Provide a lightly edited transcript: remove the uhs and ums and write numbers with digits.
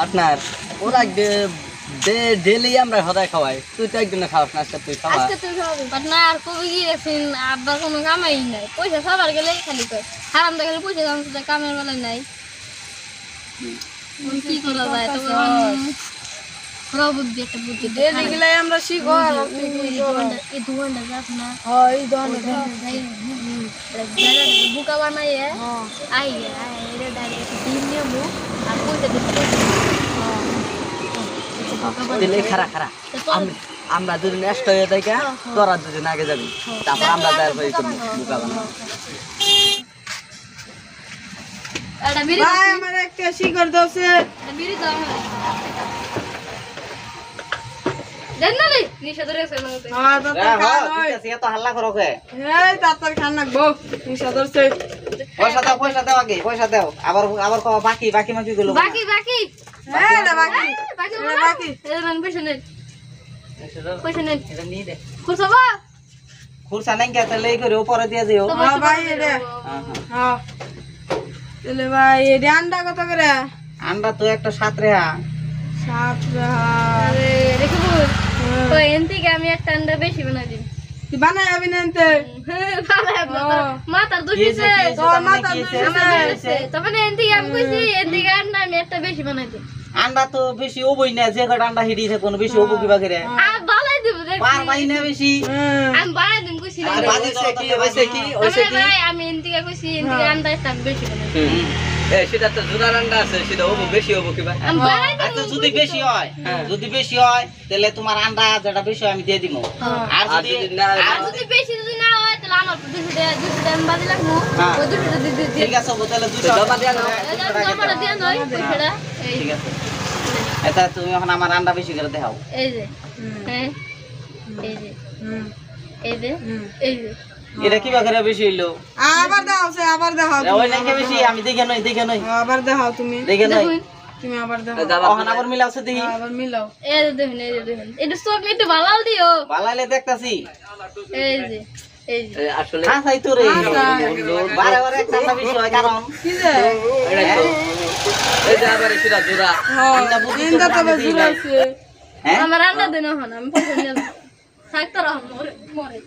Partner ওরা daily আমরা সদায় খাওয়াই, তুই তো একদিনে খাওয়াস না, আজকে তুই খাওয়া। আজকে তুই খাওয়াবি পার্টনার, কবে গিয়েছেন আব্বার কোনো কামাই নাই, পয়সা সবার গেলেই খালি কয় হারাম দেখলে পয়সা কামের বেলায় নাই। কি করা যায় তো বুদ্ধি একটা বুদ্ধি এগুলো আমরা শিখো। এই দোকানটা যাস না, এই দোকানটা বুকা বানাইয়ে আই ডিম নেবো আর পয়সা দিলে খারা খারা আমরা দুদিন নষ্ট হয়ে দেখা তোরা দুদিন আগে যাবি, তারপর আমরা যাই বুকা বানাবো। একটা বিড়ি ভাই আমার একটা শিকড় দোছে বিড়ি দাও দেন না রে নিশা ধরে আছে মতে। হ্যাঁ তো ঠিক আছে, এত হাল্লা করো কে? এই তাড়াতাড়ি খান রাখবো নিশা ধরছে। পয়সা দাও আগে, পয়সা দাও। আবার কও বাকি মাকি গুলো বাকি বাকি এই রে বাকি বাকি বাকি এরন পয়সা নেই, পয়সা নেই এটা নিয়ে দে। খুশবা খুরসা নাই কে তাহলে এই করে উপরে দিয়ে দিও। হ্যাঁ ভাই রে হ্যাঁ হ্যাঁ। হ্যাঁ তাহলে ভাই এই আন্ডা কত করে? আমরা তো একটা 7 রেহা। 7 আরে রেখে তো এনতিকে আমি একটা আন্ডা বেশি বানাই দিই। তুই বানাই যাবি না এনতে? মাথার দুষিছে তোর মাথা দুষিছে তবে এনতিকে আমি কইছি এনতিকে আন্ডা আমি একটা বেশি বানাই দিই। আন্ডা তো বেশি ওবই না, যে কটা আন্ডা হিডিছে কোন বেশি ওবো কিবা করে আর বানাই দিব দেখ পার পাই না বেশি। আমি বানাই দিম কইছি না আর বাজেছে কি হইছে কি হইছে কি? ভাই আমি এনতিকে কইছি এনতিকে আন্ডা একটা বেশি বানাই দিই। সেটা তো জোড়ার আন্ডা আছে, সেটা ওবো বেশি ওবো কিবা। আমি বানাই দিম আচ্ছা যদি বেশি হয়, তাহলে তোমার আন্ডা যেটা বেশি হয় আমি দিয়ে দিমু। আর যদি না আর যদি বেশি যদি না হয় তাহলে আমার 200 টাকা আমি বাজি লাগবো ওই 200 টাকা দিয়ে দিই। ঠিক আছে, তাহলে 200 জমা দিয়া দাও। জমাটা দিয়ে নয় পয়সাটা এই ঠিক আছে, এটা তুমি এখন আমার আন্ডা বেশি করে দেখাও। এই যে হ্যাঁ এই যে এই যে এই যে এটা কিবা করে বেশি হইলো? আবার দাও সে আবার দাও ওই নাকি বেশি আমি দেখে নই আবার দাও তুমি দেখে নই তুমি আবার দাও ওখানে আবার মিলাওছে দেখি। আবার মিলাও এই যে দেখুন এই যে দেখুন এটা সব একটু ভালো দিও বালাইলে দেখতাছি। এই যে এই যে আসলে হ্যাঁ তাই তো রে, বারে বারে একটা আন্ডা বেশি হয় কারণ কি রে এটা তো এই যে আবার সেটা জোড়া হ্যাঁ ইন্দা তো বেশি আছে হ্যাঁ আমার আন্ডা দেন হন আমি পয়সা নিয়ে থাকতে রহ মরে